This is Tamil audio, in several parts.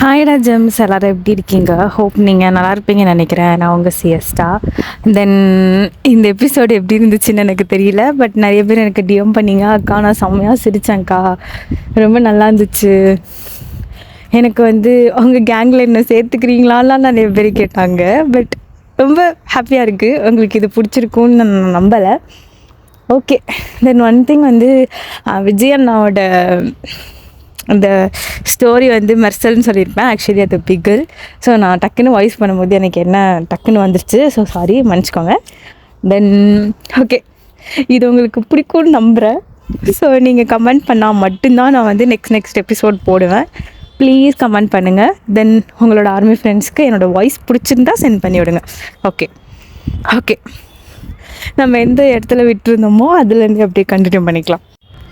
ஹாய்டா ஜெம்ஸ், எல்லோரும் எப்படி இருக்கீங்க? ஹோப் நீங்கள் நல்லா இருப்பீங்கன்னு நினைக்கிறேன். நான் உங்கள் சிஎஸ்டா. தென் இந்த எபிசோடு எப்படி இருந்துச்சுன்னு எனக்கு தெரியல, பட் நிறைய பேர் எனக்கு டிஎம் பண்ணிங்க, அக்கா நான் செம்மையாக சிரித்தேன்க்கா, ரொம்ப நல்லா இருந்துச்சு, எனக்கு உங்கள் கேங்கில் என்ன சேர்த்துக்கிறீங்களான்லாம் நிறைய பேர் கேட்டாங்க. பட் ரொம்ப ஹாப்பியாக இருக்குது, உங்களுக்கு இது பிடிச்சிருக்குன்னு நான் நம்பலை. ஓகே, தென் ஒன் திங் விஜய் அண்ணாவோட அந்த ஸ்டோரி மெர்சல்னு சொல்லியிருப்பேன். ஆக்சுவலி அது பிகில். ஸோ நான் டக்குன்னு வாய்ஸ் பண்ணும்போது எனக்கு என்ன டக்குன்னு வந்துருச்சு. ஸோ சாரி, மன்னிச்சிக்கோங்க. தென் ஓகே, இது உங்களுக்கு பிடிக்கும்னு நம்புகிறேன். ஸோ நீங்கள் கமெண்ட் பண்ணால் மட்டும்தான் நான் நெக்ஸ்ட் எபிசோட் போடுவேன். ப்ளீஸ் கமெண்ட் பண்ணுங்கள். தென் உங்களோட ஆர்மி ஃப்ரெண்ட்ஸ்க்கு என்னோடய வாய்ஸ் பிடிச்சிருந்தா சென்ட் பண்ணி விடுங்க. ஓகே ஓகே, நம்ம எந்த இடத்துல விட்டுருந்தோமோ அதுலேருந்து அப்படியே கண்டினியூ பண்ணிக்கலாம்.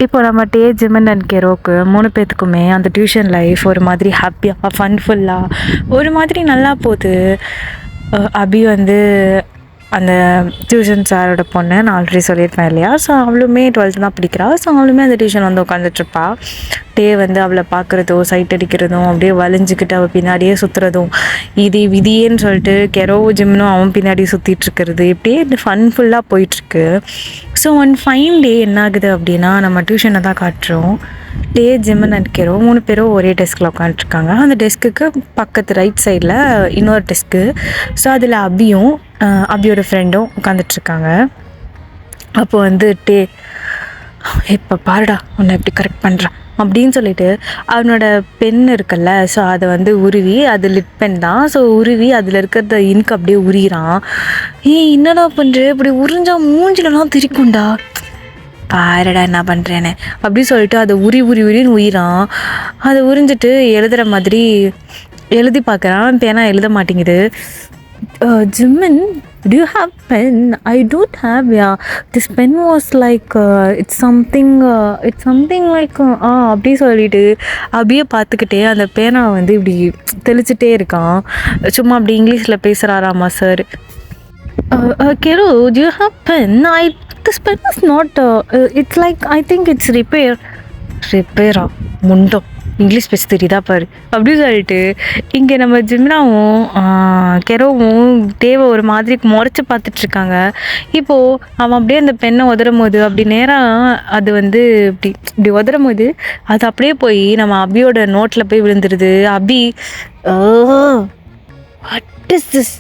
இப்போ நம்ம ஜிமன் அண்ட் கெரோக்கு 3 பேர்த்துக்குமே அந்த டியூஷன் லைஃப் ஒரு மாதிரி ஹாப்பியாக ஃபன்ஃபுல்லாக ஒரு மாதிரி நல்லா போகுது. அபி அந்த டியூஷன் சாரோட பொண்ணு நான் ஆல்ரெடி சொல்லியிருப்பேன் இல்லையா. ஸோ அவளுமே 12th தான் படிக்கிறா. ஸோ அவளுமே அந்த டியூஷன் உட்காந்துட்ருப்பா. டே அவளை பார்க்குறதோ சைட் அடிக்கிறதும் அப்படியே வலிஞ்சிக்கிட்டு அவள் பின்னாடியே சுற்றுறதும், இது விதியேன்னு சொல்லிட்டு கெரோ ஜிம்னும் அவன் பின்னாடி சுற்றிட்டுருக்கிறது, இப்படியே ஃபன்ஃபுல்லாக போயிட்டுருக்கு. ஸோ ஒன் ஃபைன் டே என்ன ஆகுது அப்படின்னா, நம்ம டியூஷனை தான் காட்டுறோம். டே, ஜிமன் அண்ட் கெரோ 3 பேரும் ஒரே டெஸ்கில் உட்காந்துட்ருக்காங்க. அந்த டெஸ்க்குக்கு பக்கத்து ரைட் சைடில் இன்னொரு டெஸ்க்கு. ஸோ அதில் அபியோட ஃப்ரெண்டும் உட்காந்துட்ருக்காங்க. அப்போது டே, இப்போ பாருடா உன்னை எப்படி கரெக்ட் பண்ணுறான் அப்படின்னு சொல்லிட்டு அவனோட பென் இருக்குல்ல, ஸோ அதை உருவி, அது லிட் பென் தான், ஸோ உருவி அதில் இருக்கிறத இன்க்கு அப்படியே உரிகிறான். என்னடா பண்ணுற, இப்படி உறிஞ்சா மூஞ்சிலலாம் திரிக்கும்டா, பாருடா என்ன பண்ணுறேன்னு அப்படி சொல்லிட்டு அதை உரின்னு உயிரான். அதை உறிஞ்சிட்டு எழுதுகிற மாதிரி எழுதி பார்க்குறான். பேனா எழுத மாட்டேங்குது. Jimin, do you have pen? I don't have. Yeah, this pen was like it's something like அப்படி சொல்லிட்டு அப்படியே பார்த்துக்கிட்டே அந்த பேனா இப்படி தெளிச்சிட்டே இருக்கான். சும்மா அப்படி இங்கிலீஷில் பேசுகிறாராமா sir. Kero, do you have pen? This pen is not. It's like I think it's repair. முண்டோ, இங்கிலீஷ் பேச தெரியுதா பாரு அப்படி சொல்லிட்டு இங்கே நம்ம ஜிம்னாவும் கெரோவும் தேவை ஒரு மாதிரி முறைச்சி பார்த்துட்ருக்காங்க. இப்போது அவன் அப்படியே அந்த பெண்ணை உதறும் போது அப்படி நேராக அது இப்படி உதறும் போது அது அப்படியே போய் நம்ம அபியோட நோட்டில் போய் விழுந்துருது. அபி, வாட் இஸ் திஸ்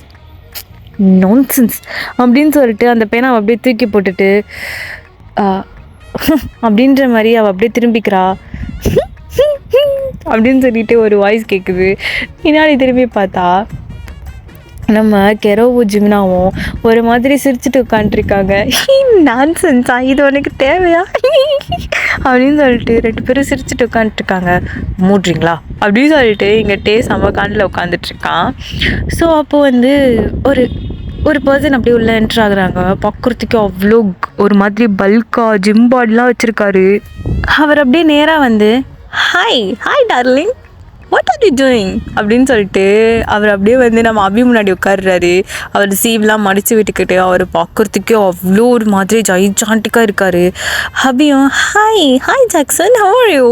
நான்சென்ஸ் அப்படின்னு சொல்லிட்டு அந்த பேனை அவள் அப்படியே தூக்கி போட்டுட்டு அப்படின்ற மாதிரி அவள் அப்படியே திரும்பிக்கிறா. அப்படின்னு சொல்லிட்டு ஒரு வாய்ஸ் கேட்குது. பின்னாடி திரும்பி பார்த்தா நம்ம கெரோவும் ஜிம்னாவும் ஒரு மாதிரி சிரிச்சுட்டு உட்காந்துருக்காங்க. நான்சென்ஸா, இது உனக்கு தேவையா அப்படின்னு சொல்லிட்டு 2 பேரும் சிரிச்சுட்டு உட்காந்துட்ருக்காங்க. மூடுறீங்களா அப்படின்னு சொல்லிட்டு இங்கே செம்ம காண்டில் உட்காந்துட்ருக்கான். ஸோ அப்போது ஒரு பர்சன் அப்படியே உள்ள என்ட்ரு ஆகுறாங்க. பார்க்குறதுக்கு அவ்வளோ ஒரு மாதிரி பல்காக ஜிம் பாடிலாம் வச்சுருக்காரு. அவர் அப்படியே நேராக hi darling, what are you doing அப்படின்னு சொல்லிட்டு அவர் அப்படியே நம்ம அபி முன்னாடி உட்காடுறாரு. அவர் சீவ்லாம் மடித்து விட்டுக்கிட்டு அவர் பார்க்குறதுக்கே அவ்வளோ ஒரு மாதிரி ஜைஜாண்டிக்காக இருக்கார். அபியும் hi Jackson, how are you?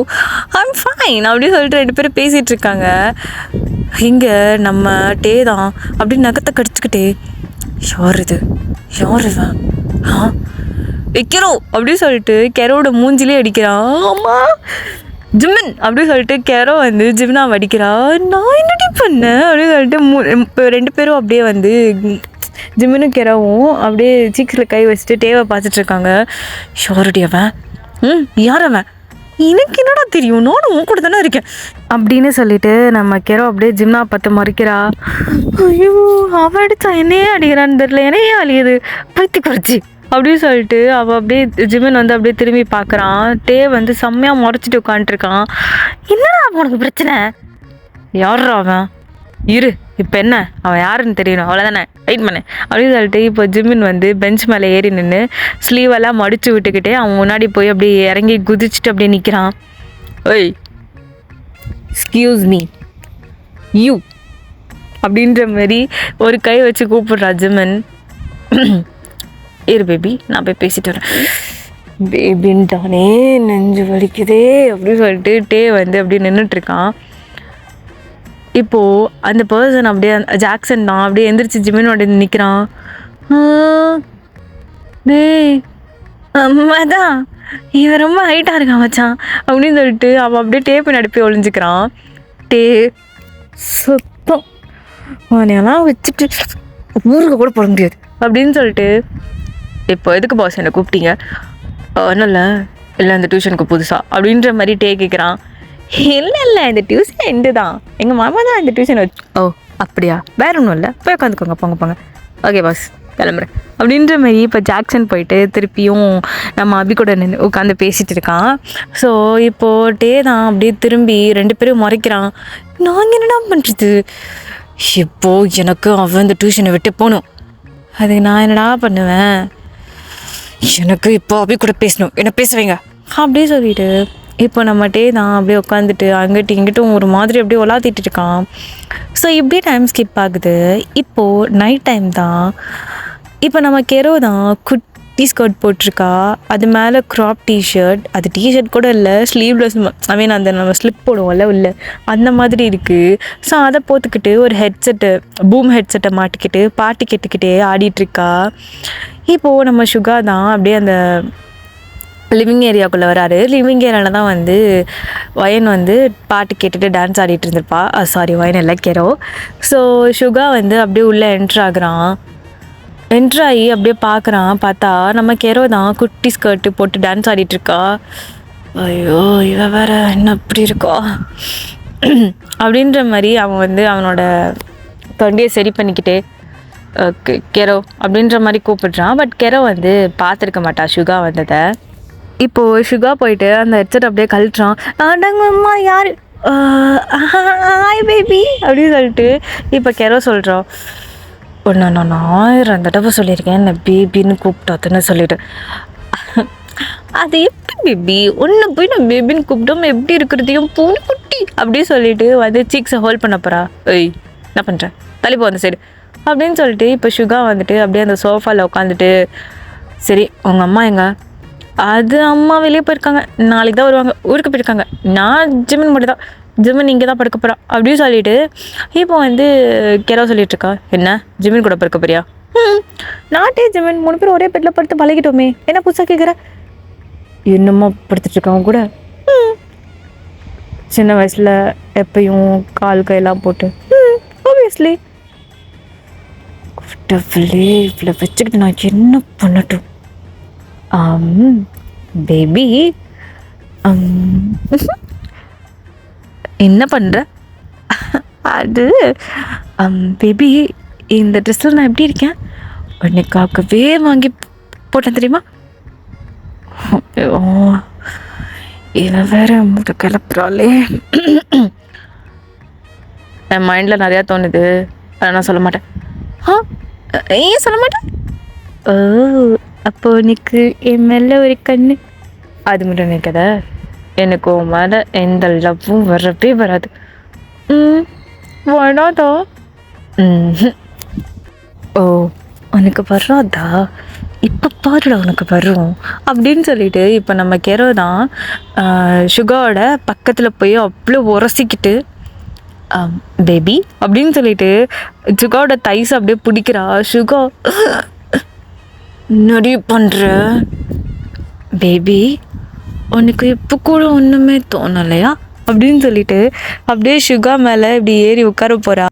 I'm fine அப்படின்னு சொல்லிட்டு 2 பேரும் பேசிகிட்டு இருக்காங்க. இங்கே நம்ம டே தான் அப்படி நகத்தை கடிச்சுக்கிட்டே, யார் இவன் வைக்கிறோ அப்படின்னு சொல்லிட்டு கெரோட மூஞ்சிலே அடிக்கிறான். ஆமா ஜிமின் அப்படின்னு சொல்லிட்டு கெரோ ஜிம்னா அடிக்கிறா. நான் என்னடி பண்ணேன் அப்படின்னு சொல்லிட்டு 2 பேரும் அப்படியே ஜிமினும் கெரோவும் அப்படியே சீக்ஸில் கை வச்சுட்டு டேவை பார்த்துட்ருக்காங்க. ஷோரடி அவன், யார் அவன், எனக்கு என்னடா தெரியும், நானும் உன் கூட தானே இருக்கேன் அப்படின்னு சொல்லிட்டு நம்ம கெரோ அப்படியே ஜிம்னா பார்த்து மறைக்கிறா. ஐயோ, அவன் அடித்தா என்னையே அடிக்கிறான்னு தெரியல, என்னையே அழியுது பைத்தி குறைச்சி அப்படின்னு சொல்லிட்டு அவள் அப்படியே ஜிமின் அப்படியே திரும்பி பார்க்குறான். டே செம்மையாக முறைச்சிட்டு உட்காந்துருக்கான். என்னடா உனக்கு பிரச்சனை, யார்ரா அவன், இரு இப்போ என்ன அவன் யாருன்னு தெரியணும் அவ்வளோதானே, வெயிட் பண்ணு அப்படின்னு சொல்லிட்டு இப்போ ஜிமின் பெஞ்ச் மேலே ஏறி நின்று ஸ்லீவெல்லாம் மடித்து விட்டுக்கிட்டே அவன் முன்னாடி போய் அப்படியே இறங்கி குதிச்சுட்டு அப்படியே நிற்கிறான். ஓய், எக்ஸ்கியூஸ் மீ யூ அப்படின்ற மாதிரி ஒரு கை வச்சு கூப்பிடுறா ஜிமின். இரு பேபி, நான் போய் பேசிட்டு வரேன். பேபின்ட்டானே, நெஞ்சு வலிக்குதே அப்படின்னு சொல்லிட்டு டே அப்படியே நின்றுட்டுருக்கான். இப்போது அந்த பர்சன் அப்படியே ஜாக்சன் தான் அப்படியே எந்திரிச்சு ஜிமினோட நிற்கிறான். டேய் அதான் இவன் ரொம்ப ஹைட்டாக இருக்கான் மச்சான் அப்படின்னு சொல்லிட்டு அவன் அப்படியே டேப்பு நடுப்பி ஒளிஞ்சிக்கிறான். சுத்தம் அவனையெல்லாம் வச்சுட்டு ஊருக்கு கூட போட முடியாது அப்படின்னு சொல்லிட்டு, இப்போ எதுக்கு பாஸ் என்னை கூப்பிட்டீங்க? ஒன்றும் இல்லை இந்த டியூஷனுக்கு புதுசா அப்படின்ற மாதிரி கேட்குறான். இல்லை இந்த டியூஷன் எண்டு தான், எங்கள் மாமா தான் இந்த டியூஷன் வச்சு. ஓ அப்படியா, வேற ஒன்றும் இல்லை, போய் உட்காந்துக்கோங்க, போங்க. ஓகே பாஸ் கிளம்புறேன் அப்படின்ற மாதிரி இப்போ ஜாக்சன் போயிட்டு திருப்பியும் நம்ம அபி கூட நின்று உட்காந்து பேசிகிட்டு இருக்கான். ஸோ இப்போது தான் அப்படியே திரும்பி 2 பேரும் முறைக்கிறான். நாங்கள் என்னடா பண்ணுறது? இப்போது எனக்கு அவன் இந்த டியூஷனை விட்டு போகணும், அதுக்கு நான் என்னடா பண்ணுவேன்? எனக்கு இப்போ அபி கூட பேசணும், என்ன பேச வைங்க அப்படியே சொல்லிட்டு இப்போ நம்மகிட்டே தான் அப்படியே உட்காந்துட்டு அங்கிட்டு இங்கிட்டும் ஒரு மாதிரி அப்படியே உலாத்திட்டு இருக்கான். ஸோ இப்படி டைம் ஸ்கிப் ஆகுது. இப்போது நைட் டைம் தான். இப்போ நம்ம கெரோ தான் குட்டி ஸ்கர்ட் போட்டிருக்கா, அது மேலே க்ராப் டிஷர்ட், அது டிஷர்ட் கூட இல்லை, ஸ்லீவ்லெஸ், ஐ மீன் அந்த நம்ம ஸ்லிப் போடுவோம்ல உள்ள அந்த மாதிரி இருக்குது. ஸோ அதை போட்டுக்கிட்டு ஒரு பூம் ஹெட்செட்டை மாட்டிக்கிட்டு பாட்டு கேட்டுக்கிட்டே ஆடிட்டுருக்கா. இப்போது நம்ம சுகா தான் அப்படியே அந்த லிவிங் ஏரியாவுக்குள்ளே வராரு. லிவிங் ஏரியாவில் தான் வந்து வயன் வந்து பாட்டு கேட்டுட்டு டான்ஸ் ஆடிட்டு இருந்திருப்பா. சாரி வயன் இல்லை, கெரோ. ஸோ சுகா வந்து அப்படியே உள்ளே என்ட்ராகி அப்படியே பார்த்தா நம்ம கெரோ தான் குட்டி ஸ்கர்ட்டு போட்டு டான்ஸ் ஆடிட்டுருக்கா. ஐயோ இவ வேற என்ன அப்படி இருக்கா அப்படின்ற மாதிரி அவன் வந்து அவனோட தொண்டையை சரி பண்ணிக்கிட்டே கெரோ அப்படின்ற மாதிரி கூப்பிடுறான். பட் கெரோ வந்து பார்த்துருக்க மாட்டா சுகா வந்ததை. இப்போது சுகா போயிட்டு அந்த ஹெட்செட் அப்படியே கழட்டுறான். அடங்கம்மா யார், ஹாய் பேபி அப்படின்னு சொல்லிட்டு இப்போ கெரோ சொல்கிறோம். ஒன்று நான் 1000 தடவை சொல்லியிருக்கேன் என்ன பேபின்னு கூப்பிட்டாத்துன்னு சொல்லிட்டு, அது எப்படி பேபி ஒன்று போய் நான் பேபின்னு கூப்பிட்டோம் எப்படி இருக்கிறதையும் பூனை குட்டி அப்படி சொல்லிட்டு வந்து சீக்ஸை ஹோல்ட் பண்ண போகிறா. ஏய் என்ன பண்ணுறேன், தள்ளிப்போ அந்த சைடு அப்படின்னு சொல்லிட்டு இப்போ சுகா வந்துட்டு அப்படியே அந்த சோஃபாவில் உட்காந்துட்டு, சரி உங்கள் அம்மா எங்க? அது அம்மா வெளியே போயிருக்காங்க, நாளைக்கு தான் வருவாங்க, ஊருக்கு போயிருக்காங்க, நான் ஜிமின் மட்டும் தான், ஜிமின் இங்கே தான் படுக்க போகிறான் அப்படின்னு சொல்லிட்டு இப்போ வந்து கெரோ சொல்லிட்டுருக்கா. என்ன ஜிமின் கூட படுக்க போறியா? நாட்டே ஜிமின் 3 பேர் ஒரே பெட்டில் படுத்து பழகிட்டோமே, என்ன புதுசாக கேட்குற? என்னம்மா படுத்துட்ருக்காங்க கூட, சின்ன வயசில் எப்பயும் கால் கையெல்லாம் போட்டு ஆப்வியஸ்லி இவ்வளோ வச்சுக்கிட்டு நான் என்ன பண்ணட்டும்? பேபி என்ன பண்ணுற? அது பேபி இந்த ட்ரெஸ்ஸில் நான் எப்படி இருக்கேன்? உன்னைக்காகவே வாங்கி போட்டேன் தெரியுமா? இவன் வேற மூட்டை கிளப்புறாளே. என் மைண்டில் நிறையா தோணுது, அதை நான் சொல்ல மாட்டேன். ஏன் சொல்ல மாட்டேன்? ஓ அப்போ உனக்கு என் மேலே ஒரு கண்ணு, அது மட்டும் நினைக்காத, எனக்கு உன் மேலே எந்த லவ்வும் வரவே வராது. வராதா? ஓ உனக்கு வராதா? இப்போ பாருடா உனக்கு வரும் அப்படின்னு சொல்லிட்டு இப்போ நம்ம கெரோ தான் சுகாவோட பக்கத்தில் போய் அவ்வளோ உரசிக்கிட்டு பேபி அப்படின்னு சொல்லிட்டு சுகாவோட தைஸ் அப்படியே பிடிக்கிறா. சுகா நடி பண்ணுற பேபி, உனக்கு இப்போ கூட ஒன்றுமே தோணலையா அப்படின்னு சொல்லிட்டு அப்படியே சுகா மேலே இப்படி ஏறி உட்கார போகிறா.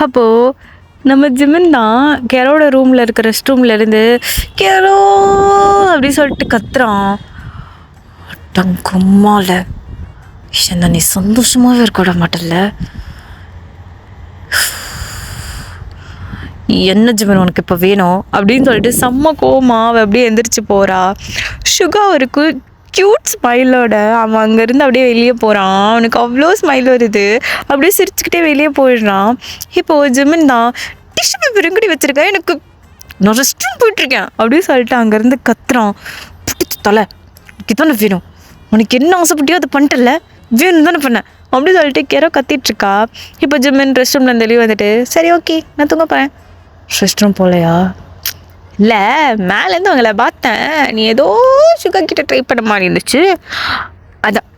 அப்போது நம்ம ஜிமின் தான் கெரோட ரூமில் இருக்க ரெஸ்ட் ரூம்லேருந்து கெரோ அப்படி சொல்லிட்டு கத்துறான். கும்மால என்ன நீ சந்தோஷமாகவே இருக்க விட மாட்டல? என்ன ஜிமன் உனக்கு இப்போ வேணும் அப்படின்னு சொல்லிட்டு செம்ம கோமா அவள் அப்படியே எந்திரிச்சு போகிறா. சுகா ஒரு க்யூட் ஸ்மைலோட அவன் அங்கேருந்து அப்படியே வெளியே போகிறான். அவனுக்கு அவ்வளோ ஸ்மைல் வருது, அப்படியே சிரிச்சுக்கிட்டே வெளியே போயிடுறான். இப்போது ஜிமின் தான் டிஷ்யூ பேப்பர் எங்கடி வச்சுருக்கேன், எனக்கு நான் ரெஸ்ட் ரூம் போயிட்டுருக்கேன் அப்படின்னு சொல்லிட்டு அங்கேருந்து கத்துறான். பிடிச்சி தலை உனக்கு தானே வேணும், உனக்கு என்ன ஆசைப்பட்டியோ அதை பண்ணிட்டல, வேணும் தானே பண்ணேன் அப்படின்னு சொல்லிட்டு கெரோ கத்திட்டுருக்கா. இப்போ ஜிமின் ரெஸ்ட் ரூம்லேருந்து வெளியே வந்துட்டு சரி ஓகே நான் தூங்க போகிறேன். ரெஸ்ட் ரூம் போகலையா? இல்லை மேலேருந்து உங்களை பார்த்தேன், நீ ஏதோ சுகா கிட்ட ட்ரை பண்ண மாதிரி இருந்துச்சு, அதான்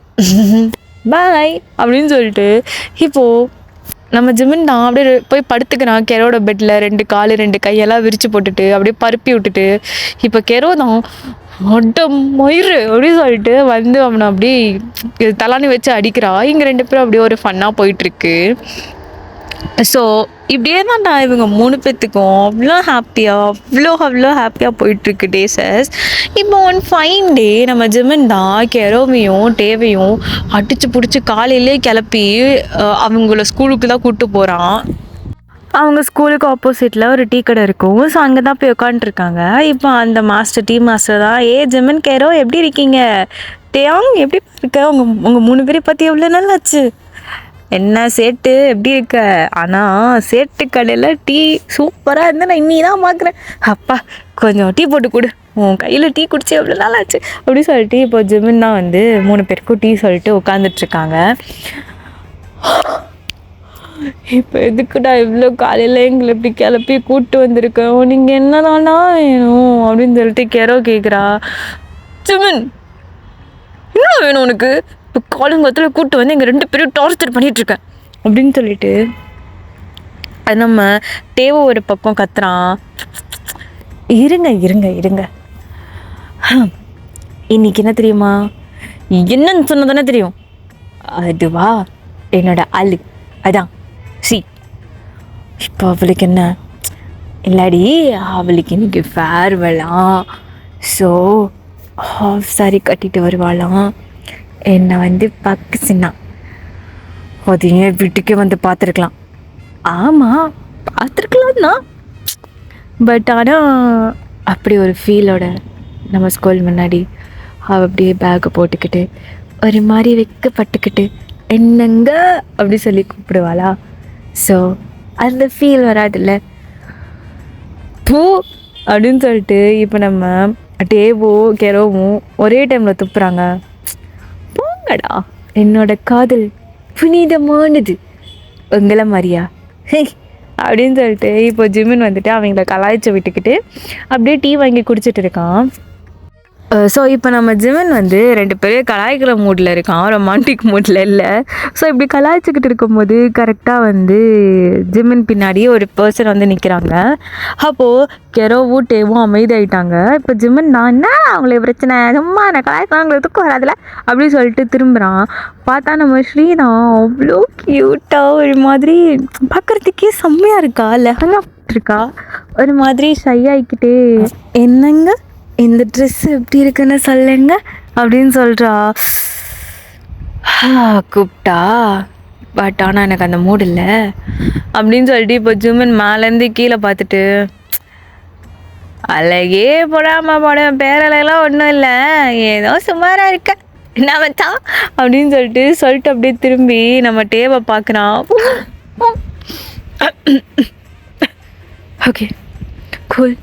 பாய் அப்படின்னு சொல்லிட்டு இப்போது நம்ம ஜிமின் தான் அப்படியே போய் படுத்துக்கிறான் கெரோட பெட்டில், 2 கால் 2 கையெல்லாம் விரித்து போட்டுட்டு அப்படியே பருப்பி விட்டுட்டு. இப்போ கெரோ தான் அட மயிறு அப்படின்னு சொல்லிட்டு வந்து அவனை அப்படி தலானி வச்சு அடிக்கிறா. இங்கே 2 பேரும் அப்படியே ஒரு ஃபன்னாக போயிட்டுருக்கு. ஸோ இப்படியே தான்டா இவங்க 3 பேர்த்துக்கும் அவ்வளோ ஹாப்பியாக போயிட்டுருக்கு டேஸஸ். இப்போ ஒன் ஃபைன் டே நம்ம ஜிமின் தான் கெரோவையும் டேவையும் அடித்து பிடிச்சி காலையிலே கிளப்பி அவங்கள ஸ்கூலுக்கு தான் கூப்பிட்டு போகிறான். அவங்க ஸ்கூலுக்கு ஆப்போசிட்டில் ஒரு டீ கடை இருக்கும். ஸோ அங்கே தான் போய் உட்காந்துருக்காங்க. இப்போ அந்த டீ மாஸ்டர் தான், ஜிமின் கெரோ எப்படி இருக்கீங்க, டேயாங் எப்படி இருக்க, உங்கள் 3 பேரை பற்றி எவ்வளோ நல்லாச்சு, என்ன சேட்டு எப்படி இருக்க, ஆனால் சேட்டு கடையில் டீ சூப்பராக இருந்தால் நான் இன்னி தான் பார்க்குறேன், அப்பா கொஞ்சம் டீ போட்டு கொடு, உன் கையில் டீ குடிச்சு எவ்வளோ நல்லாச்சு அப்படி சொல்லிட்டு இப்போ ஜிமின் தான் வந்து 3 பேருக்கும் டீ சொல்லிட்டு உட்காந்துட்ருக்காங்க. இப்போ எதுக்குடா இவ்வளோ காலையில் எங்களை இப்படி கிளப்பி கூப்பிட்டு வந்திருக்கோம், நீங்கள் என்னதானா வேணும் அப்படின்னு சொல்லிட்டு கெரோ கேட்குறா. ஜிமின் என்ன வேணும் உனக்கு, இப்போ காலங்கத்தில் கூப்பிட்டு வந்து எங்கள் 2 பேரும் டார்ச்சர் பண்ணிகிட்ருக்கேன் அப்படின்னு சொல்லிட்டு அது நம்ம டேவோ ஒரு பக்கம் கத்துறான். இருங்க இன்னைக்கு என்ன தெரியுமா, என்னன்னு சொன்னதானே தெரியும், அதுவா என்னோட ஆளு அதான் இப்போ அவளுக்கு என்ன இல்லாடி, அவளுக்கு இன்னைக்கு ஃபேர்வெல்லாம், ஸோ ஹாஃப் சாரி கட்டிட்டு வருவாளாம், என்னை வந்து பார்க்க அது ஏன் வீட்டுக்கே வந்து பார்த்துருக்கலாம். ஆமாம் பார்த்துருக்கலாம் தான், பட் ஆனால் அப்படி ஒரு ஃபீலோட நம்ம ஸ்கூல் முன்னாடி அவள் அப்படியே பேக்கை போட்டுக்கிட்டு ஒரு மாதிரி வெக்கப்பட்டுக்கிட்டு என்னங்க அப்படி சொல்லி கூப்பிடுவாளா. ஸோ அந்த ஃபீல் வராதுல்ல பூ அப்படின்னு சொல்லிட்டு இப்போ நம்ம டேவோ கெரோவும் ஒரே டைமில் துப்புறாங்க. போங்கடா, என்னோட காதல் புனிதமானது உங்களை மாதிரியா அப்படின்னு சொல்லிட்டு இப்போ ஜிமின் வந்துட்டு அவங்கள கலாய்ச்சி விட்டுக்கிட்டு அப்படியே டீ வாங்கி குடிச்சிட்டு இருக்கான். ஸோ இப்போ நம்ம ஜிமின் வந்து 2 பேரும் கலாய்க்கிற மூடில் இருக்கான், ரொமான்டிக் மூடில் இல்லை. ஸோ இப்படி கலாய்ச்சிக்கிட்டு இருக்கும்போது கரெக்டாக வந்து ஜிமின் பின்னாடியே ஒரு பர்சன் வந்து நிற்கிறாங்க. அப்போது கெரோவும் டேவும் அமைதியாயிட்டாங்க. இப்போ ஜிமின் நான் என்ன அவங்களுக்கு பிரச்சனை, சும்மா நான் கலாய்க்கலாம் தூக்கம் வராதுல அப்படின்னு சொல்லிட்டு திரும்புகிறான். பார்த்தா நம்ம ஸ்ரீதான் அவ்வளோ க்யூட்டாக ஒரு மாதிரி பார்க்குறதுக்கே செம்மையாக இருக்கா, லெஹங்கா இருக்கா, ஒரு மாதிரி ஷை ஆகிக்கிட்டே என்னங்க இந்த ட்ரெஸ் எப்படி இருக்குன்னு சொல்லுங்க அப்படின்னு சொல்கிறா. கூப்பிட்டா, பட் ஆனால் எனக்கு அந்த மூடு இல்லை அப்படின்னு சொல்லிட்டு இப்போ ஜிமின் மேலேருந்து கீழே பார்த்துட்டு அழகே போடாமல் பேரலையெல்லாம் ஒன்றும் இல்லை, ஏதோ சுமாராக இருக்க என்ன வச்சா அப்படின்னு சொல்லிட்டு அப்படியே திரும்பி நம்ம டேவை பார்க்குறான். ஓகே கூல்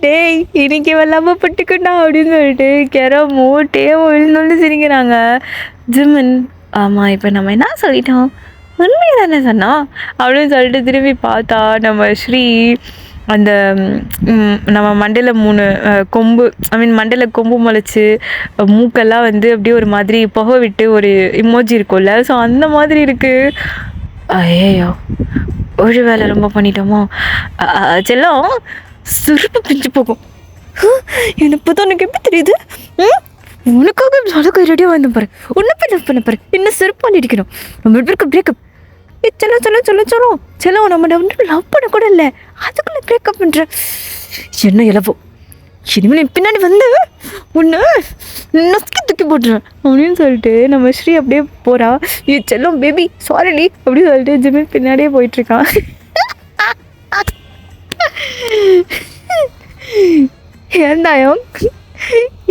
டேய் இன்னைக்கு வெள்ளாம பட்டுக்கண்டா அப்படின்னு சொல்லிட்டு கெரமோ டேவோ விழுந்து சிரிக்கிறாங்க. ஜிமின் ஆமாம் இப்போ நம்ம என்ன சொல்லிட்டோம், உண்மையை தானே சொன்னோம் அப்படின்னு சொல்லிட்டு திரும்பி பார்த்தா நம்ம ஸ்ரீ அந்த நம்ம மண்டையில் 3 கொம்பு மண்டையில் கொம்பு முளைச்சி மூக்கெல்லாம் வந்து அப்படியே ஒரு மாதிரி புகை விட்டு ஒரு இமோஜி இருக்கும்ல, ஸோ அந்த மாதிரி இருக்குது. ஐயோ ஒரு வேலை ரொம்ப பண்ணிட்டோமோ, செல்லம் சுருப்பு பிஞ்சு போகும், எனக்கு தான் உனக்கு எப்படி தெரியுது, உனக்காக அழகா ரெடியாக வந்து பாரு, உன்னை போய் லவ் பண்ண பாரு, என்ன செருப்பால் அடிக்கணும், நம்ம பேருக்கு பிரேக்கப், செல்லம் நம்ம லவ் பண்ண கூட இல்லை அதுக்குள்ளே பிரேக்கப் பண்ணுற என்ன இலவோ, இனிமேல் பின்னாடி வந்து ஒன்று நசுக்கி தூக்கி போட்டுருவேன் அப்படின்னு சொல்லிட்டு நம்ம ஸ்ரீ அப்படியே போகிறா. செல்லம் பேபி சாரிடி அப்படின்னு சொல்லிட்டு ஜிமின் பின்னாடியே போயிட்டுருக்கான். ஏந்தாயம்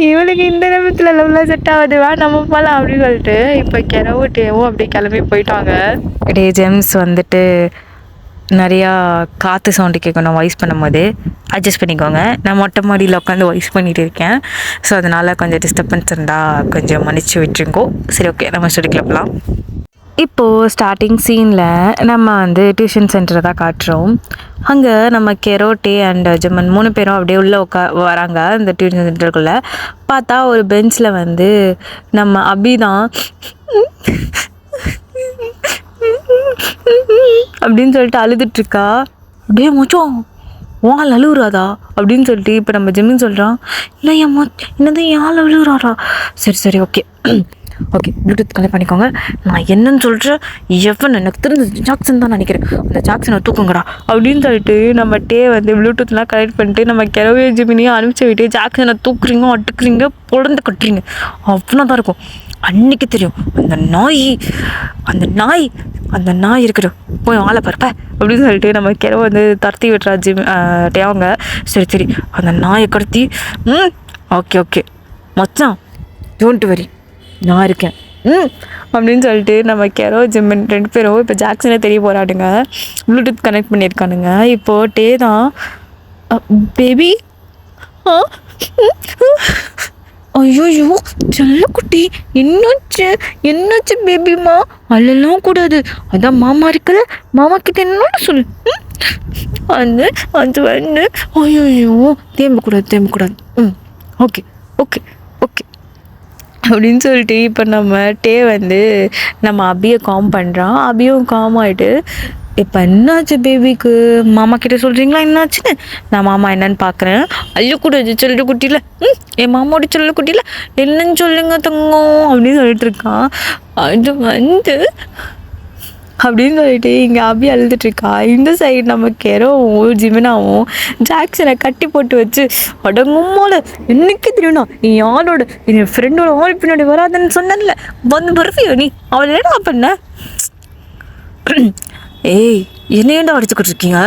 இவனுக்கு இந்த நேரத்தில் லவ்லாம் செட் ஆகுதுவா, நம்ம போகலாம் அப்படின்னு சொல்லிட்டு இப்போ டேவும் அப்படியே கிளம்பி போயிட்டாங்க. டே ஜேம்ஸ் வந்துட்டு நிறையா காற்று சவுண்டு கேட்கணும் வாய்ஸ் பண்ணும்போது அட்ஜஸ்ட் பண்ணிக்கோங்க. நான் மொட்டை மாடியில் உட்காந்து வாய்ஸ் பண்ணிகிட்டு இருக்கேன், ஸோ அதனால் கொஞ்சம் டிஸ்டர்பன்ஸ் இருந்தால் கொஞ்சம் மன்னிச்சு விட்டுருங்கோ. சரி ஓகே, நம்ம ஸ்டடி போகலாம். இப்போது ஸ்டார்டிங் சீனில் நம்ம வந்து டியூஷன் சென்டரை தான் காட்டுறோம். அங்கே நம்ம கெரோ டே அண்ட் ஜிமின் 3 பேரும் அப்படியே உள்ளே வராங்க இந்த டியூஷன் சென்டருக்குள்ளே. பார்த்தா ஒரு பெஞ்சில் வந்து நம்ம அபி தான் அப்படின்னு சொல்லிட்டு அழுதுட்ருக்கா. அப்படியே மச்சான் ஆள் அழுகுறாதா அப்படின்னு சொல்லிட்டு இப்போ நம்ம ஜிம்மின்னு சொல்கிறான். இல்லை என்னது ஆள் அழுகுறாரா? சரி ஓகே ஓகே ப்ளூடூத் கனெக்ட் பண்ணிக்கோங்க. நான் என்னன்னு சொல்கிறேன், எனக்கு தெரிஞ்ச ஜாக்சன் தான் நினைக்கிறேன், அந்த ஜாக்சனை தூக்குங்கடா அப்படின்னு சொல்லிட்டு நம்ம வந்து ப்ளூடூத்லாம் கனெக்ட் பண்ணிட்டு நம்ம கிளவே ஜிமினியும் அனுப்பிச்சி விட்டு ஜாக்சனை தூக்குறீங்க, அட்டுக்குறீங்க, பொழந்து கட்டுறீங்க அப்படின்னா தான் இருக்கும். அன்றைக்கி தெரியும் அந்த நாய் இருக்கட்டும், போய் ஆளை பரப்ப அப்படின்னு சொல்லிட்டு நம்ம கிளவை வந்து துரத்தி விட்டுறா டேவங்க. சரி அந்த நாயை கடத்தி ஓகே மச்சான் டோன்ட் வரி, நான் இருக்கேன் அப்படின்னு சொல்லிட்டு நம்ம கெரோ ஜிம்மன் 2 பேரும் இப்போ ஜாக்சனே தெரிய போகிறாடுங்க. Bluetooth connect பண்ணியிருக்கானுங்க. இப்போது டே தான் பேபி ஐயோ செல்லக்குட்டி என்னாச்சு பேபிமா, அழலாம் கூடாது, அதான் மாமா இருக்கல, மாமா கிட்ட என்னன்னு சொல்லு. அது வந்து ஐயோ தேம்பக்கூடாது. ஓகே அப்படின்னு சொல்லிட்டு இப்போ நம்ம வந்து நம்ம அபியை காம் பண்ணுறான். அபியும் காம் ஆகிட்டு இப்போ என்னாச்சு பேபிக்கு, மாமா கிட்ட சொல்கிறீங்களா என்னாச்சுன்னு? நான் மாமா என்னன்னு பார்க்குறேன். அள்ளக்கூடாது சொல்லிட்டு குட்டியில் என் மாமாவோட சொல்ல குட்டியில் என்னன்னு சொல்லுங்க தங்கம் அப்படின்னு சொல்லிட்டு இருக்கான். அது வந்து அப்படின்னு சொல்லிட்டு இங்கே அபி அழுதுட்ருக்கா. இந்த சைடு நம்ம கெரோவும் ஜிமினாவும் ஜாக்சனை கட்டி போட்டு வச்சு அடங்கும்போல என்னைக்கு தெரியும்னா நீ யாரோட என் ஃப்ரெண்டோட ஆள் பின்னாடி வராதுன்னு சொன்னல, வந்து பரஃபியோ நீ அவள் என்னடா பண்ண? ஏய் என்னையண்டா அடிச்சுக்கிட்டு இருக்கீங்க,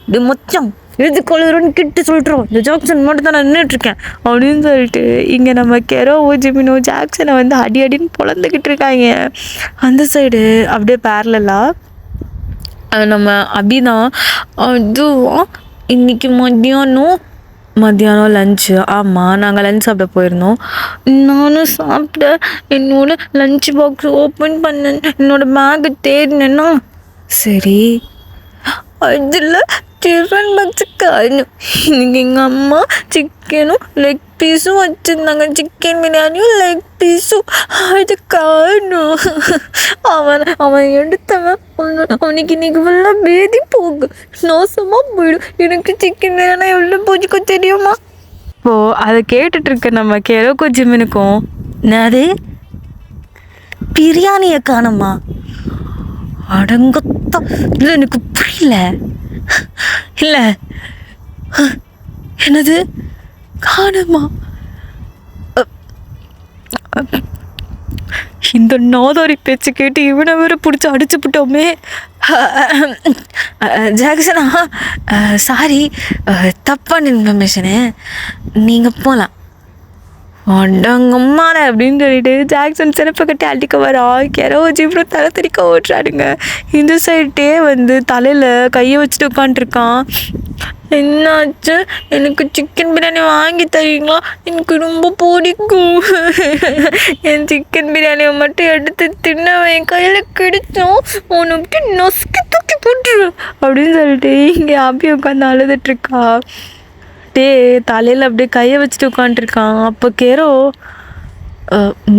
இது மொத்தம் எழுதி கொள்ளுறோன்னு கிட்ட சொல்லிட்டுருவோம், இந்த ஜாக்சன் மட்டும் தான் நான் நின்றுட்டுருக்கேன் அப்படின்னு சொல்லிட்டு இங்கே நம்ம கெரோவோ ஜிமினோ ஜாக்சனை வந்து அடின்னு பொழந்துக்கிட்டு இருக்காங்க. அந்த சைடு அப்படியே பேரலாக நம்ம அபிதான் அதுவும் இன்னைக்கு மத்தியானம் லஞ்சு. ஆமாம், நாங்கள் லஞ்ச் சாப்பிட போயிருந்தோம். நானும் சாப்பிட்டேன். என்னோட லஞ்ச் பாக்ஸ் ஓப்பன் பண்ணேன், என்னோடய பேக்கு தேடினேன்னா சரி அதில் டிஃபன் பாக்ஸு காணும். இன்னைக்கு எங்கள் அம்மா சிக்கனும் லெக் பீஸும் வச்சுருந்தாங்க, சிக்கன் பிரியாணியும் லெக் பீஸும், அது காணும். அவன் எடுத்தவன் அவனுக்கு இன்னைக்கு ஃபுல்லாக பேதி போகு, நாசமாக போயிடும். எனக்கு சிக்கன் பிரியாணி எவ்வளோ போச்சுக்கோ தெரியுமா? இப்போது அதை கேட்டுட்ருக்க நம்ம கெரோக்கும் ஜிமினுக்கும் அது பிரியாணியை காணுமா? அடங்கத்தா இல்லை, எனக்கு புரியல. இல்லை என்னது காணுமா? இந்த நாதாரி பேச்சு கேட்டு இவனை வேற பிடிச்சி அடிச்சுப்பிட்டோமே. ஜாக்சனா சாரி, தப்பான இன்ஃபர்மேஷனு, நீங்கள் போகலாம் அடங்கம்மால அப்படின்னு சொல்லிட்டு ஜாக்சன் சிறப்பை கட்டி அடிக்க வரா. கெரோ ஜிப்ரம் தலை தெறிக்க ஓட்டுறாடுங்க. இந்த சைட்டே வந்து தலையில் கையை வச்சுட்டு உட்காந்துருக்கான். என்னாச்சு, எனக்கு சிக்கன் பிரியாணி வாங்கி தரீங்களா, எனக்கு ரொம்ப பிடிக்கும். என் சிக்கன் பிரியாணியை மட்டும் எடுத்து தின்ன என் கையில் கிடைச்சோம், உனக்கு நொசுக்கி தூக்கி போட்டுரு அப்படின்னு சொல்லிட்டு இங்கே அபி உட்காந்து அழுதுட்ருக்கா. தலையில் அப்படியே கையை வச்சுட்டு உட்காந்துருக்கான். அப்போ கெரோ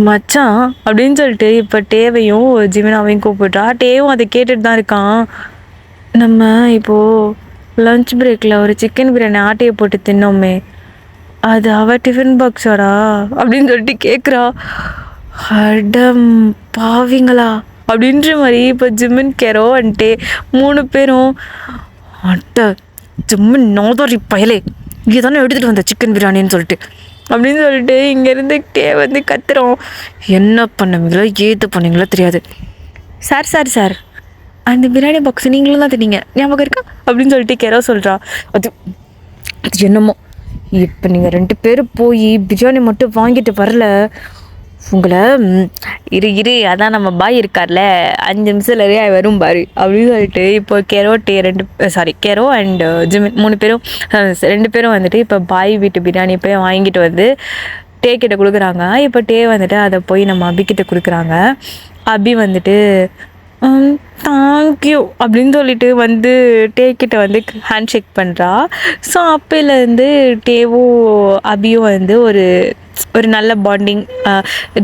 மச்சான் அப்படின்னு சொல்லிட்டு இப்போ டேவையும் ஜிமினாவையும் கூப்பிட்றா. டேவும் அதை கேட்டுட்டு தான் இருக்கான். நம்ம இப்போது லஞ்ச் பிரேக்கில் ஒரு சிக்கன் பிரியாணி ஆட்டையை போட்டு தின்னோமே, அது அவள் டிஃபன் பாக்ஸாடா அப்படின்னு சொல்லிட்டு கேட்குறா. அடம் பாவிங்களா அப்படின்ற மாதிரி இப்போ ஜிமின் கெரோ வந்துட்டு 3 பேரும் அட்ட ஜிமின் நோதரி பயலே இங்கே தானே எடுத்துகிட்டு வந்த சிக்கன் பிரியாணின்னு சொல்லிட்டு அப்படின்னு சொல்லிட்டு இங்கேருந்துக்கிட்டே வந்து கத்துறோம். என்ன பண்ணுவீங்களோ ஏது பண்ணுவீங்களோ தெரியாது. சார் அந்த பிரியாணி பாக்ஸ் நீங்களும் தான் தின்னீங்க, ஞாபகம் இருக்கா அப்படின்னு சொல்லிட்டு கெரோ சொல்கிறா. அது என்னமோ இப்போ நீங்கள் 2 பேரும் போய் பிரியாணி மட்டும் வாங்கிட்டு வரல, உங்களை இரு அதான் நம்ம பாய் இருக்கார்ல 5 நிமிஷம் நிறையா வரும் பாரு அப்படின்னு சொல்லிட்டு இப்போ கெரோ அண்ட் ஜிமின் 3 பேரும் 2 பேரும் வந்துட்டு இப்போ பாய் வீட்டு பிரியாணி போய் வாங்கிட்டு வந்து டே கிட்ட கொடுக்குறாங்க. இப்போ டே வந்துட்டு அதை போய் நம்ம அபிக்கிட்ட கொடுக்குறாங்க. அபி வந்துட்டு தேங்க்யூ அப்படின்னு சொல்லிட்டு வந்து டே கிட்ட வந்து ஹேண்ட் ஷேக் பண்ணுறா. ஸோ அப்போலேருந்து டேவும் அபியும் வந்து ஒரு நல்ல பாண்டிங்.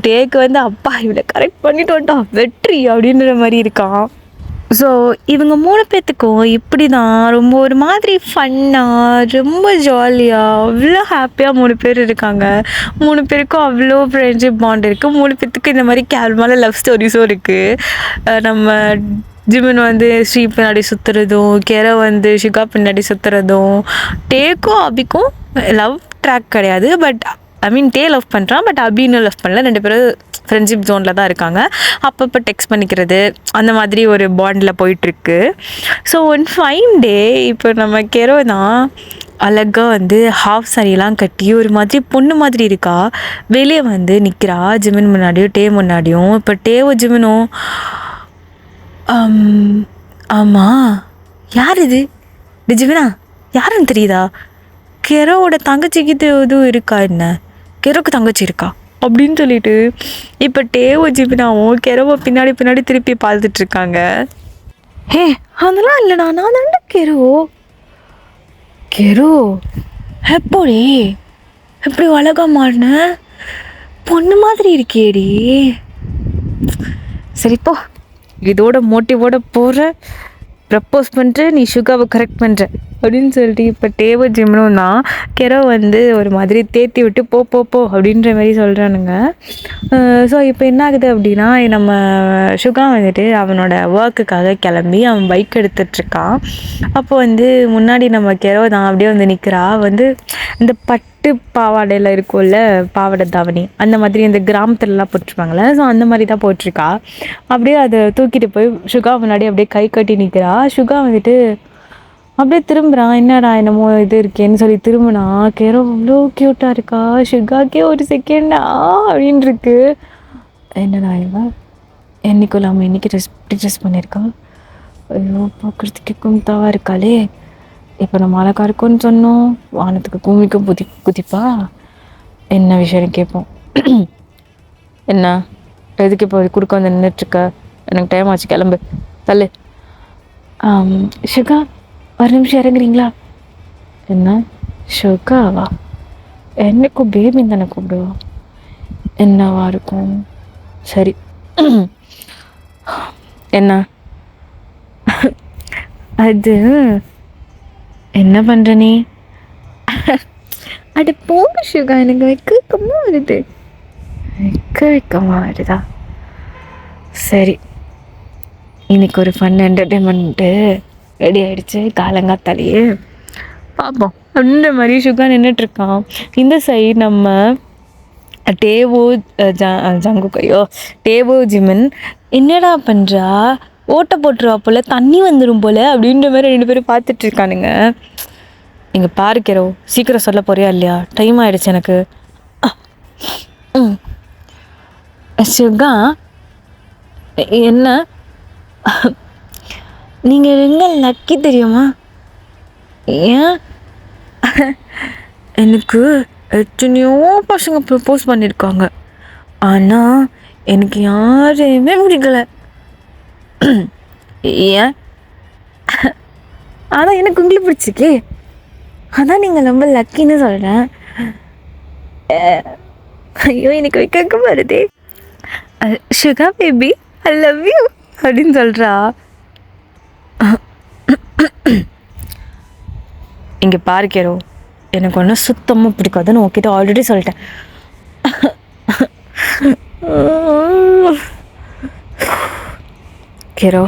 டேக்கு வந்து அப்பா இவளை கரெக்ட் பண்ணிட்டு வந்துட்டா வெற்றி அப்படின்ற மாதிரி இருக்கான். ஸோ இவங்க 3 பேர்த்துக்கும் இப்படி தான் ரொம்ப ஒரு மாதிரி ஃபன்னாக ரொம்ப ஜாலியாக அவ்வளோ ஹாப்பியாக 3 பேர் இருக்காங்க. 3 பேருக்கும் அவ்வளோ ஃப்ரெண்ட்ஷிப் பாண்ட் இருக்குது. 3 பேர்த்துக்கும் இந்த மாதிரி கேவலமான லவ் ஸ்டோரிஸும் இருக்குது. நம்ம ஜிமின் வந்து ஸ்ரீ பின்னாடி சுற்றுறதும், கெரை வந்து ஷிகா பின்னாடி சுற்றுறதும், டேக்கும் அபிக்கும் லவ் ட்ராக் கிடையாது. But I mean day love பண்ணுறான், பட் அபின்னு லவ் பண்ணல. 2 பேரும் ஃப்ரெண்ட்ஷிப் ஜோனில் தான் இருக்காங்க. அப்பப்போ டெக்ஸ்ட் பண்ணிக்கிறது அந்த மாதிரி ஒரு பாண்டில் போயிட்டுருக்கு. ஸோ ஒன் ஃபைன் டே இப்போ நம்ம கெரோ தான் அழகாக வந்து ஹாஃப் சாரியெல்லாம் கட்டி ஒரு மாதிரி பொண்ணு மாதிரி இருக்கா. வெளியே வந்து நிற்கிறா ஜிமின் முன்னாடியும் டே முன்னாடியும். இப்போ டேவோ ஜிமினும் ஆமாம் யார் இது ஜிமினா யாருன்னு தெரியுதா? கெரோவோட தங்கச்சிக்கு எதுவும் இருக்கா? என்ன கெரோக்கு தங்கச்சி இருக்கா அப்படின்னு சொல்லிட்டு இப்போ டேவோ ஜிமினாவும் கெரோவை பின்னாடி திருப்பி பார்த்துட்ருக்காங்க. அதெல்லாம் இல்லைண்ணா, நான் தாண்டா கெரோ எப்போடி எப்படி அழகா மாறின பொண்ணு மாதிரி இருக்கியேடி. சரிப்போ இதோட மோட்டிவோட போகிற ப்ரப்போஸ் பண்ணுற, நீ ஷுகாவை கரெக்ட் பண்ணுற அப்படின்னு சொல்லிட்டு இப்போ டேவோ ஜிம்னும் தான் கெரோ வந்து ஒரு மாதிரி தேத்தி விட்டு போ போ போ அப்படின்ற மாதிரி சொல்கிறானுங்க. ஸோ இப்போ என்ன ஆகுது அப்படின்னா, நம்ம ஷுகா வந்துட்டு அவனோட ஒர்க்குக்காக கிளம்பி அவன் பைக் எடுத்துகிட்ருக்கான். அப்போ வந்து முன்னாடி நம்ம கெரோ தான் அப்படியே வந்து நிற்கிறா. வந்து இந்த பட்டு பாவாடையில் இருக்கும்ல, பாவாடை தாவணி அந்த மாதிரி இந்த கிராமத்துலலாம் போட்டிருப்பாங்களே, ஸோ அந்த மாதிரி தான் போட்டிருக்கா. அப்படியே அதை தூக்கிட்டு போய் ஷுகா முன்னாடி அப்படியே கை கட்டி நிற்கிறா. ஷுகா வந்துட்டு அப்படியே திரும்புகிறான். என்னடா என்னமோ இது இருக்கேன்னு சொல்லி திரும்பினா கெரோ அவ்வளோ க்யூட்டாக இருக்கா. ஷுகாக்கே ஒரு செகண்டா அப்படின்னு இருக்கு. என்னடா இவன் என்னைக்கும் இல்லாமல் இன்றைக்கி ட்ரெஸ் பண்ணியிருக்கா. ஐயோ பார்க்குறதுக்கு கும்தாவாக இருக்காளே. இப்போ நம்ம அழகா இருக்கும்னு சொன்னோம், வானத்துக்கு பூமிக்கும் குதிப்பா. என்ன விஷயம் கேட்போம். என்ன எதுக்கு இப்போ கொடுக்க வந்து நின்றுட்டுருக்க? எனக்கு டைம் ஆச்சு, கிளம்பு தள்ளு. ஷுகா ஒரு நிமிஷம் இறங்குறீங்களா? என்ன ஷுகாவா? என்னைக்கும் பேபின்னு தானே கூப்பிடுவா. என்னவா இருக்கும்? சரி என்ன அது என்ன பண்ணுற நீ? அட போங்க ஷுகா, எனக்கு வைக்கமா வருது. வைக்கமா வருதா? சரி இன்னைக்கு ஒரு ஃபன் என்டர்டெயின்மெண்ட்டு ரெடி ஆகிடுச்சு. காலங்காத்தாலேயே பார்ப்போம் அப்படின்ற மாதிரி ஷுகா நின்றுட்டுருக்கான். இந்த சைடு நம்ம டேவோ ஜங்குக்கையோ டேவோ ஜிமின் என்னடா பண்ணுறா, ஓட்டை போட்டுருவா போல், தண்ணி வந்துடும் போல் அப்படின்ற மாதிரி 2 பேரும் பார்த்துட்ருக்கானுங்க. இங்கே பாருக்கிறோம், சீக்கிரம் சொல்ல போறியா இல்லையா? டைம் ஆகிடுச்சு எனக்கு. ஷுகா என்ன நீங்கள் எங்கே லக்கி தெரியுமா? ஏன் எனக்கு எத்தனையோ பசங்க ப்ரப்போஸ் பண்ணியிருக்காங்க, ஆனால் எனக்கு யாரையுமே பிடிக்கல. ஏன்? ஆனால் எனக்கு உங்களுக்கு பிடிச்சிருக்கே, அதான் நீங்கள் ரொம்ப லக்கின்னு சொல்கிறேன். ஐயோ எனக்கு வைக்க வருதே. ஷுகா பேபி ஐ லவ் யூ அப்படின்னு சொல்கிறா. இங்கே பார்க்கிறோ, எனக்கு ஒன்றும் சுத்தமாக பிடிக்காதுன்னு உங்ககிட்ட ஆல்ரெடி சொல்லிட்டேன். கேரோ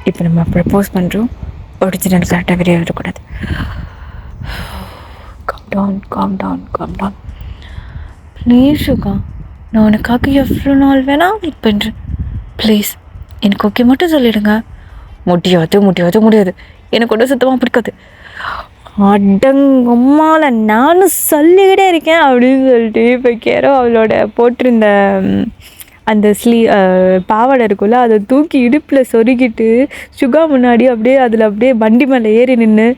இப்போ நம்ம ப்ரப்போஸ் பண்ணுறோம், ஒரிஜினல் கரெக்டாக வெளியே வரக்கூடாது. காம் டவுன் ப்ளீஸ் ஷுகா, நான் உனக்காக எவ்வளோ நாள் வேணால் வெயிட் பண்ணுறேன். ப்ளீஸ் எனக்கு ஓகே மட்டும் சொல்லிடுங்க. முடியாது, எனக்கு ஒன்றும் சுத்தமாக பிடிக்காது. அடங்கம்மால நானும் சொல்லிக்கிட்டே இருக்கேன் அப்படின்னு சொல்லிட்டு இப்போ கேரோ அவளோட போட்டிருந்த அந்த பாவாடை இருக்குல்ல, அதை தூக்கி இடுப்பில் சொருகிட்டு ஷுகா முன்னாடி அப்படியே அதில் அப்படியே வண்டி மேலே ஏறி நின்று,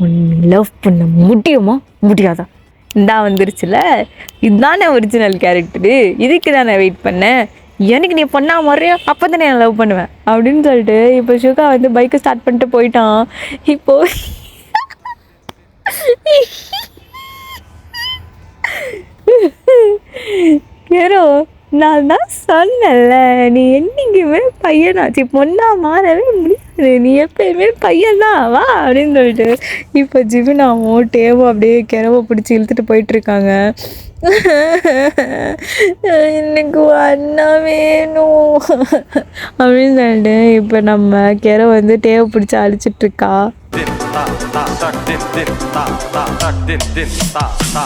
உன்னை லவ் பண்ண முடியாதா? இந்தா வந்துருச்சுல, இதுதானே ஒரிஜினல் கேரக்டரு, இதுக்கு தான் நான் வெயிட் பண்ணேன். எனக்கு நீ பொண்ணா முறையோ அப்போ தானே நான் லவ் பண்ணுவேன் அப்படின்னு சொல்லிட்டு இப்போ ஷுகா வந்து பைக்கை ஸ்டார்ட் பண்ணிட்டு போயிட்டான். இப்போ கேரோ நான் தான் சொன்னேன்ல, நீ என்னைக்குமே பையனாச்சு, பொண்ணா மாறவே முடியாது, நீ எப்பயுமே பையன்தான் வா அப்படின்னு சொல்லிட்டு இப்போ ஜிவினாவும் டேவும் அப்படியே கிரவை பிடிச்சி இழுத்துட்டு போயிட்டுருக்காங்க. எனக்கு அண்ணா வேணும் அப்படின்னு சொல்லிட்டு இப்போ நம்ம கிரை வந்து டேவை பிடிச்சி அழிச்சிட்ருக்கா. din ta ta tak din din ta ta tak din din ta ta